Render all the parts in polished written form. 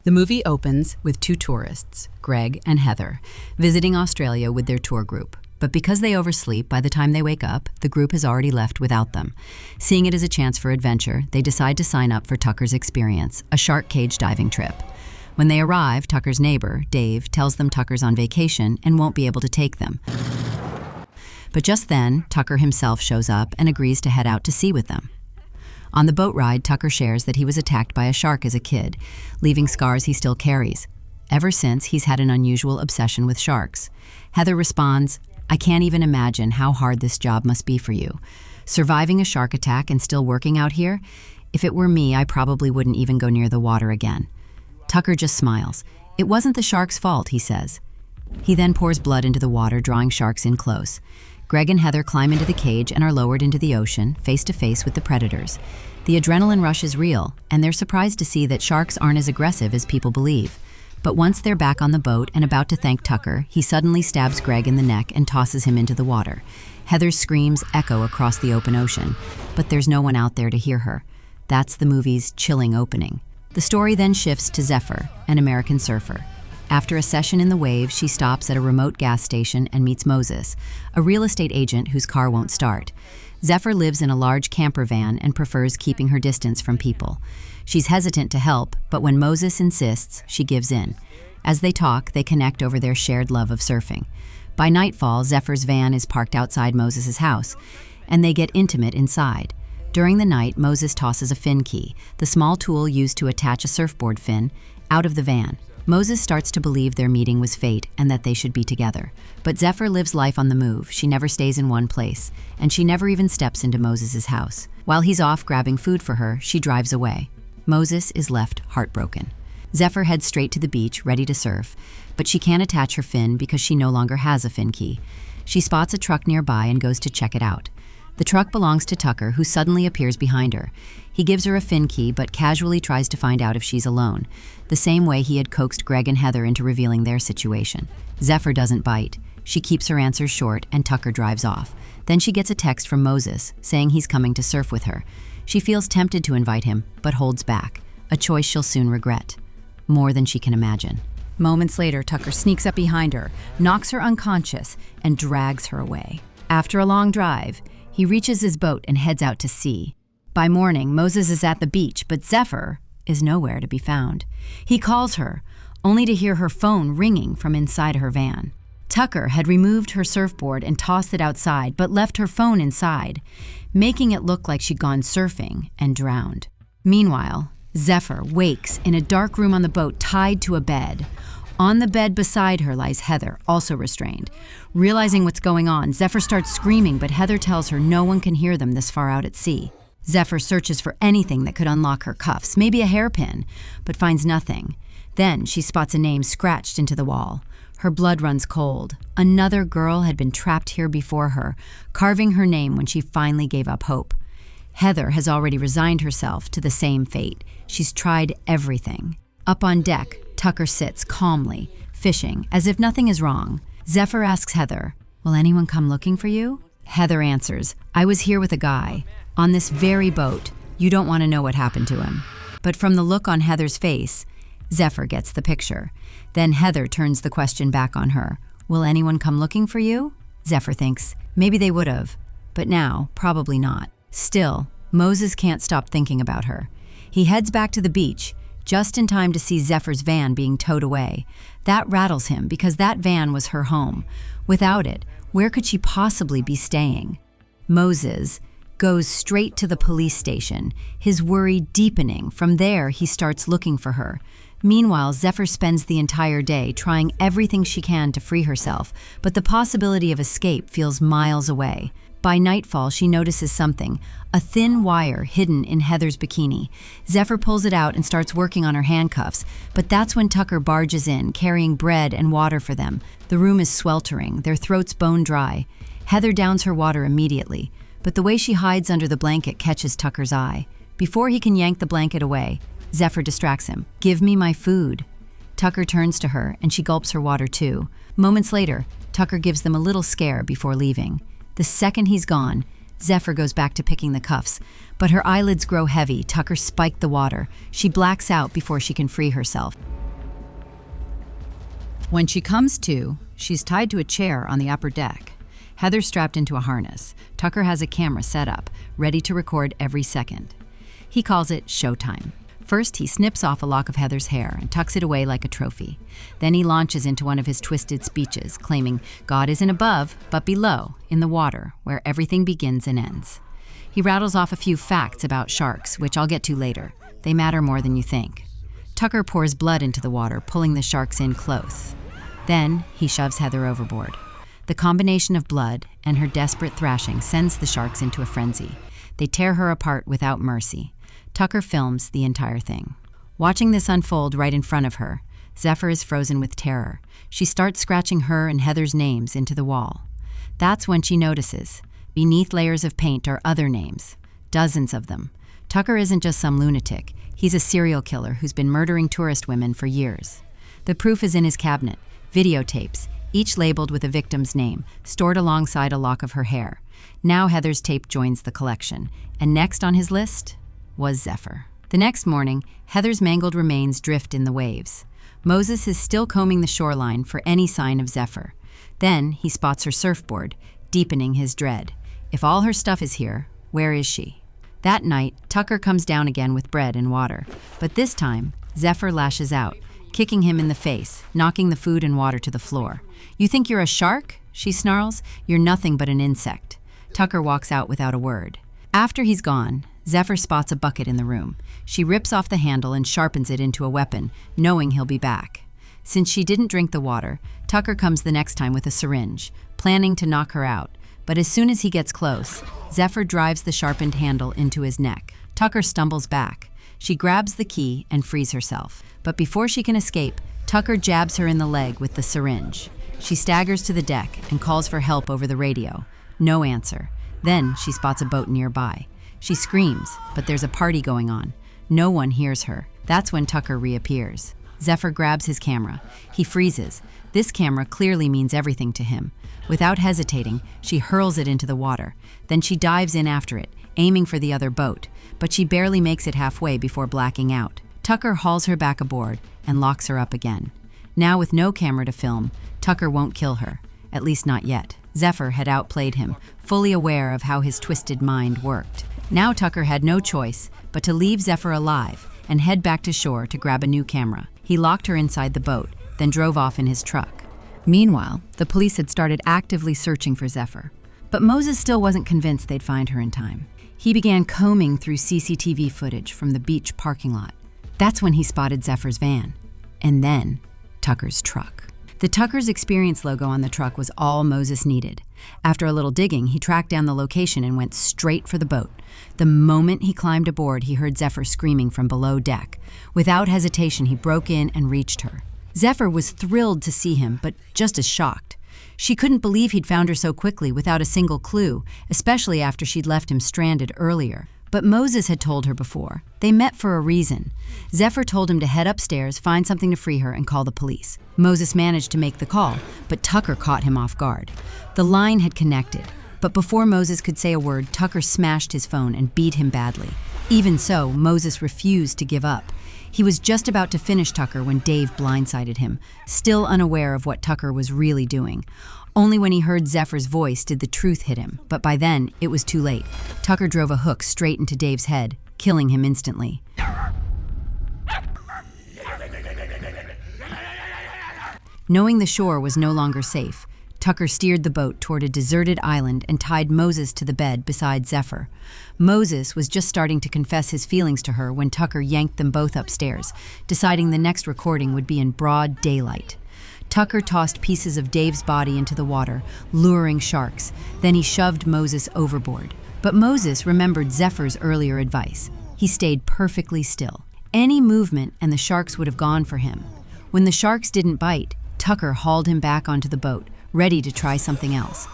The movie opens with two tourists, Greg and Heather, visiting Australia with their tour group. But because they oversleep, by the time they wake up, the group has already left without them. Seeing it as a chance for adventure, they decide to sign up for Tucker's experience, a shark cage diving trip. When they arrive, Tucker's neighbor, Dave, tells them Tucker's on vacation and won't be able to take them. But just then, Tucker himself shows up and agrees to head out to sea with them. On the boat ride, Tucker shares that he was attacked by a shark as a kid, leaving scars he still carries. Ever since, he's had an unusual obsession with sharks. Heather responds, "I can't even imagine how hard this job must be for you. Surviving a shark attack and still working out here? If it were me, I probably wouldn't even go near the water again." Tucker just smiles. "It wasn't the shark's fault," he says. He then pours blood into the water, drawing sharks in close. Greg and Heather climb into the cage and are lowered into the ocean, face to face with the predators. The adrenaline rush is real, and they're surprised to see that sharks aren't as aggressive as people believe. But once they're back on the boat and about to thank Tucker, he suddenly stabs Greg in the neck and tosses him into the water. Heather's screams echo across the open ocean, but there's no one out there to hear her. That's the movie's chilling opening. The story then shifts to Zephyr, an American surfer. After a session in the waves, she stops at a remote gas station and meets Moses, a real estate agent whose car won't start. Zephyr lives in a large camper van and prefers keeping her distance from people. She's hesitant to help, but when Moses insists, she gives in. As they talk, they connect over their shared love of surfing. By nightfall, Zephyr's van is parked outside Moses' house, and they get intimate inside. During the night, Moses tosses a fin key, the small tool used to attach a surfboard fin, out of the van. Moses starts to believe their meeting was fate and that they should be together. But Zephyr lives life on the move. She never stays in one place, and she never even steps into Moses' house. While he's off grabbing food for her, she drives away. Moses is left heartbroken. Zephyr heads straight to the beach, ready to surf, but she can't attach her fin because she no longer has a fin key. She spots a truck nearby and goes to check it out. The truck belongs to Tucker, who suddenly appears behind her. He gives her a fin key, but casually tries to find out if she's alone, the same way he had coaxed Greg and Heather into revealing their situation. Zephyr doesn't bite. She keeps her answers short, and Tucker drives off. Then she gets a text from Moses, saying he's coming to surf with her. She feels tempted to invite him, but holds back, a choice she'll soon regret, more than she can imagine. Moments later, Tucker sneaks up behind her, knocks her unconscious, and drags her away. After a long drive, he reaches his boat and heads out to sea. By morning, Moses is at the beach, but Zephyr is nowhere to be found. He calls her, only to hear her phone ringing from inside her van. Tucker had removed her surfboard and tossed it outside, but left her phone inside, making it look like she'd gone surfing and drowned. Meanwhile, Zephyr wakes in a dark room on the boat, tied to a bed. On the bed beside her lies Heather, also restrained. Realizing what's going on, Zephyr starts screaming, but Heather tells her no one can hear them this far out at sea. Zephyr searches for anything that could unlock her cuffs, maybe a hairpin, but finds nothing. Then she spots a name scratched into the wall. Her blood runs cold. Another girl had been trapped here before her, carving her name when she finally gave up hope. Heather has already resigned herself to the same fate. She's tried everything. Up on deck, Tucker sits calmly, fishing, as if nothing is wrong. Zephyr asks Heather, "Will anyone come looking for you?" Heather answers, "I was here with a guy. On this very boat. You don't want to know what happened to him." But from the look on Heather's face, Zephyr gets the picture. Then Heather turns the question back on her. "Will anyone come looking for you?" Zephyr thinks, maybe they would have, but now, probably not. Still, Moses can't stop thinking about her. He heads back to the beach, just in time to see Zephyr's van being towed away. That rattles him because that van was her home. Without it, where could she possibly be staying? Moses goes straight to the police station, his worry deepening. From there, he starts looking for her. Meanwhile, Zephyr spends the entire day trying everything she can to free herself, but the possibility of escape feels miles away. By nightfall, she notices something, a thin wire hidden in Heather's bikini. Zephyr pulls it out and starts working on her handcuffs, but that's when Tucker barges in, carrying bread and water for them. The room is sweltering, their throats bone dry. Heather downs her water immediately, but the way she hides under the blanket catches Tucker's eye. Before he can yank the blanket away, Zephyr distracts him. "Give me my food." Tucker turns to her, and she gulps her water too. Moments later, Tucker gives them a little scare before leaving. The second he's gone, Zephyr goes back to picking the cuffs, but her eyelids grow heavy. Tucker spiked the water. She blacks out before she can free herself. When she comes to, she's tied to a chair on the upper deck. Heather's strapped into a harness. Tucker has a camera set up, ready to record every second. He calls it showtime. First, he snips off a lock of Heather's hair and tucks it away like a trophy. Then he launches into one of his twisted speeches, claiming God isn't above, but below, in the water, where everything begins and ends. He rattles off a few facts about sharks, which I'll get to later. They matter more than you think. Tucker pours blood into the water, pulling the sharks in close. Then, he shoves Heather overboard. The combination of blood and her desperate thrashing sends the sharks into a frenzy. They tear her apart without mercy. Tucker films the entire thing. Watching this unfold right in front of her, Zephyr is frozen with terror. She starts scratching her and Heather's names into the wall. That's when she notices. Beneath layers of paint are other names. Dozens of them. Tucker isn't just some lunatic. He's a serial killer who's been murdering tourist women for years. The proof is in his cabinet. Videotapes, each labeled with a victim's name, stored alongside a lock of her hair. Now Heather's tape joins the collection. And next on his list was Zephyr. The next morning, Heather's mangled remains drift in the waves. Moses is still combing the shoreline for any sign of Zephyr. Then he spots her surfboard, deepening his dread. If all her stuff is here, where is she? That night, Tucker comes down again with bread and water. But this time, Zephyr lashes out, kicking him in the face, knocking the food and water to the floor. "You think you're a shark?" she snarls. "You're nothing but an insect." Tucker walks out without a word. After he's gone, Zephyr spots a bucket in the room. She rips off the handle and sharpens it into a weapon, knowing he'll be back. Since she didn't drink the water, Tucker comes the next time with a syringe, planning to knock her out. But as soon as he gets close, Zephyr drives the sharpened handle into his neck. Tucker stumbles back. She grabs the key and frees herself. But before she can escape, Tucker jabs her in the leg with the syringe. She staggers to the deck and calls for help over the radio. No answer. Then she spots a boat nearby. She screams, but there's a party going on. No one hears her. That's when Tucker reappears. Zephyr grabs his camera. He freezes. This camera clearly means everything to him. Without hesitating, she hurls it into the water. Then she dives in after it, aiming for the other boat, but she barely makes it halfway before blacking out. Tucker hauls her back aboard and locks her up again. Now with no camera to film, Tucker won't kill her, at least not yet. Zephyr had outplayed him, fully aware of how his twisted mind worked. Now Tucker had no choice but to leave Zephyr alive and head back to shore to grab a new camera. He locked her inside the boat, then drove off in his truck. Meanwhile, the police had started actively searching for Zephyr. But Moses still wasn't convinced they'd find her in time. He began combing through CCTV footage from the beach parking lot. That's when he spotted Zephyr's van. And then, Tucker's truck. The Tucker's Experience logo on the truck was all Moses needed. After a little digging, he tracked down the location and went straight for the boat. The moment he climbed aboard, he heard Zephyr screaming from below deck. Without hesitation, he broke in and reached her. Zephyr was thrilled to see him, but just as shocked. She couldn't believe he'd found her so quickly without a single clue, especially after she'd left him stranded earlier. But Moses had told her before. They met for a reason. Zephyr told him to head upstairs, find something to free her, and call the police. Moses managed to make the call, but Tucker caught him off guard. The line had connected, but before Moses could say a word, Tucker smashed his phone and beat him badly. Even so, Moses refused to give up. He was just about to finish Tucker when Dave blindsided him, still unaware of what Tucker was really doing. Only when he heard Zephyr's voice did the truth hit him, but by then, it was too late. Tucker drove a hook straight into Dave's head, killing him instantly. Knowing the shore was no longer safe, Tucker steered the boat toward a deserted island and tied Moses to the bed beside Zephyr. Moses was just starting to confess his feelings to her when Tucker yanked them both upstairs, deciding the next recording would be in broad daylight. Tucker tossed pieces of Dave's body into the water, luring sharks. Then he shoved Moses overboard. But Moses remembered Zephyr's earlier advice. He stayed perfectly still. Any movement and the sharks would have gone for him. When the sharks didn't bite, Tucker hauled him back onto the boat, ready to try something else.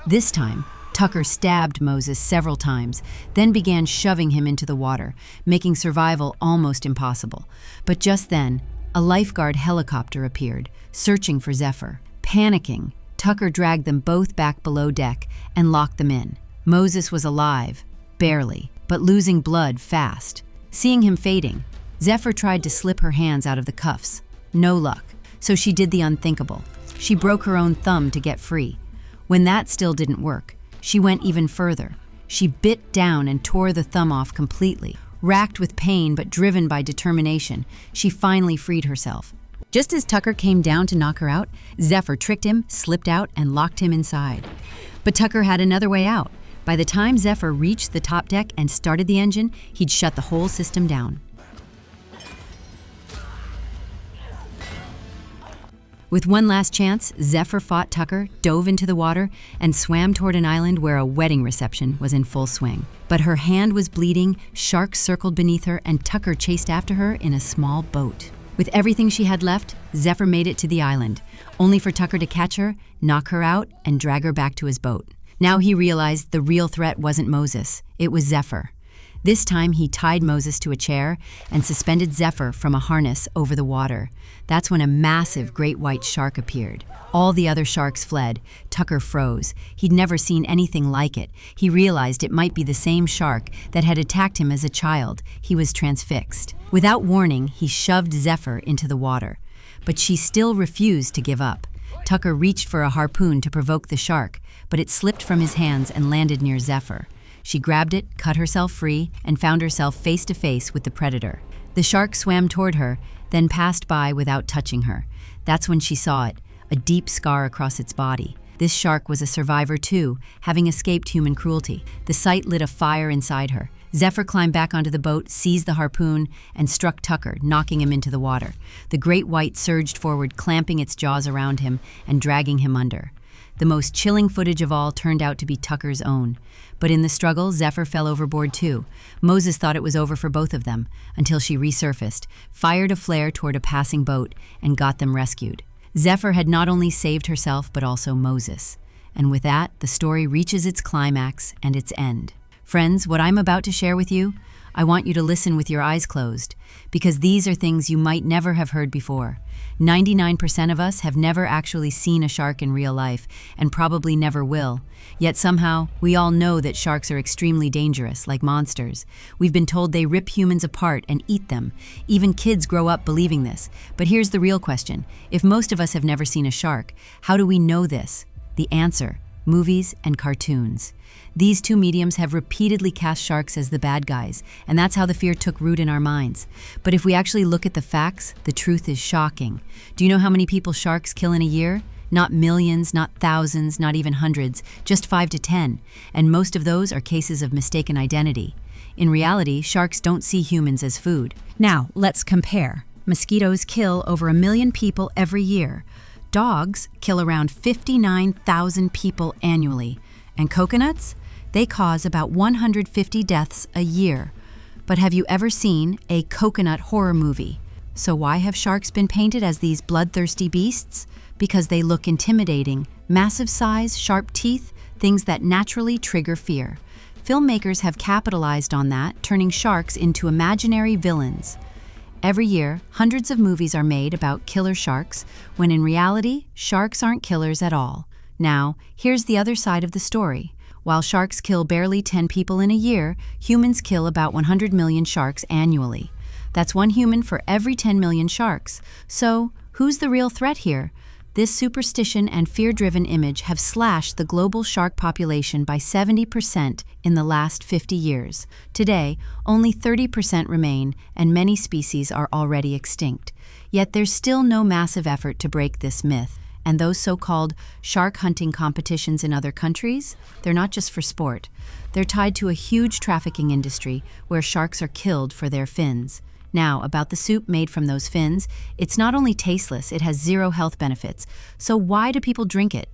This time, Tucker stabbed Moses several times, then began shoving him into the water, making survival almost impossible. But just then, a lifeguard helicopter appeared, searching for Zephyr. Panicking, Tucker dragged them both back below deck and locked them in. Moses was alive, barely, but losing blood fast. Seeing him fading, Zephyr tried to slip her hands out of the cuffs. No luck, so she did the unthinkable. She broke her own thumb to get free. When that still didn't work, she went even further. She bit down and tore the thumb off completely. Racked with pain but driven by determination, she finally freed herself. Just as Tucker came down to knock her out, Zephyr tricked him, slipped out, and locked him inside. But Tucker had another way out. By the time Zephyr reached the top deck and started the engine, he'd shut the whole system down. With one last chance, Zephyr fought Tucker, dove into the water, and swam toward an island where a wedding reception was in full swing. But her hand was bleeding, sharks circled beneath her, and Tucker chased after her in a small boat. With everything she had left, Zephyr made it to the island, only for Tucker to catch her, knock her out, and drag her back to his boat. Now he realized the real threat wasn't Moses, it was Zephyr. This time he tied Moses to a chair and suspended Zephyr from a harness over the water. That's when a massive great white shark appeared. All the other sharks fled. Tucker froze. He'd never seen anything like it. He realized it might be the same shark that had attacked him as a child. He was transfixed. Without warning, he shoved Zephyr into the water. But she still refused to give up. Tucker reached for a harpoon to provoke the shark, but it slipped from his hands and landed near Zephyr. She grabbed it, cut herself free, and found herself face to face with the predator. The shark swam toward her, then passed by without touching her. That's when she saw it, a deep scar across its body. This shark was a survivor too, having escaped human cruelty. The sight lit a fire inside her. Zephyr climbed back onto the boat, seized the harpoon, and struck Tucker, knocking him into the water. The great white surged forward, clamping its jaws around him and dragging him under. The most chilling footage of all turned out to be Tucker's own. But in the struggle, Zephyr fell overboard too. Moses thought it was over for both of them, until she resurfaced, fired a flare toward a passing boat, and got them rescued. Zephyr had not only saved herself, but also Moses. And with that, the story reaches its climax and its end. Friends, what I'm about to share with you, I want you to listen with your eyes closed, because these are things you might never have heard before. 99% of us have never actually seen a shark in real life, and probably never will. Yet somehow, we all know that sharks are extremely dangerous, like monsters. We've been told they rip humans apart and eat them. Even kids grow up believing this. But here's the real question. If most of us have never seen a shark, how do we know this? The answer: movies and cartoons. These two mediums have repeatedly cast sharks as the bad guys, and that's how the fear took root in our minds. But if we actually look at the facts, the truth is shocking. Do you know how many people sharks kill in a year? Not millions, not thousands, not even hundreds, just 5 to 10. And most of those are cases of mistaken identity. In reality, sharks don't see humans as food. Now, let's compare. Mosquitoes kill over 1 million people every year. Dogs kill around 59,000 people annually. And coconuts? They cause about 150 deaths a year. But have you ever seen a coconut horror movie? So why have sharks been painted as these bloodthirsty beasts? Because they look intimidating, massive size, sharp teeth, things that naturally trigger fear. Filmmakers have capitalized on that, turning sharks into imaginary villains. Every year, hundreds of movies are made about killer sharks, when in reality, sharks aren't killers at all. Now, here's the other side of the story. While sharks kill barely 10 people in a year, humans kill about 100 million sharks annually. That's 1 human for every 10 million sharks. So, who's the real threat here? This superstition and fear-driven image have slashed the global shark population by 70% in the last 50 years. Today, only 30% remain, and many species are already extinct. Yet there's still no massive effort to break this myth. And those so-called shark hunting competitions in other countries, they're not just for sport. They're tied to a huge trafficking industry where sharks are killed for their fins. Now, about the soup made from those fins, it's not only tasteless, it has 0 health benefits. So why do people drink it?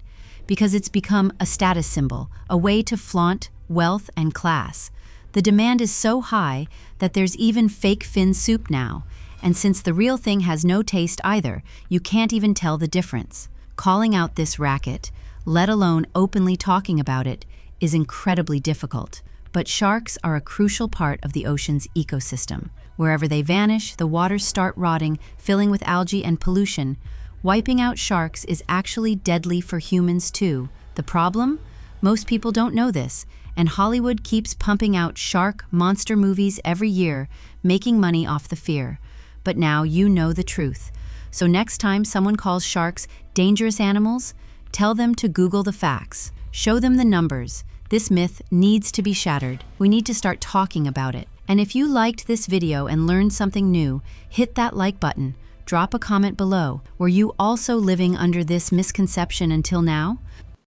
Because it's become a status symbol, a way to flaunt wealth and class. The demand is so high that there's even fake fin soup now. And since the real thing has no taste either, you can't even tell the difference. Calling out this racket, let alone openly talking about it, is incredibly difficult. But sharks are a crucial part of the ocean's ecosystem. Wherever they vanish, the waters start rotting, filling with algae and pollution. Wiping out sharks is actually deadly for humans too. The problem? Most people don't know this, and Hollywood keeps pumping out shark monster movies every year, making money off the fear. But now you know the truth. So next time someone calls sharks dangerous animals, tell them to Google the facts. Show them the numbers. This myth needs to be shattered. We need to start talking about it. And if you liked this video and learned something new, hit that like button. Drop a comment below. Were you also living under this misconception until now?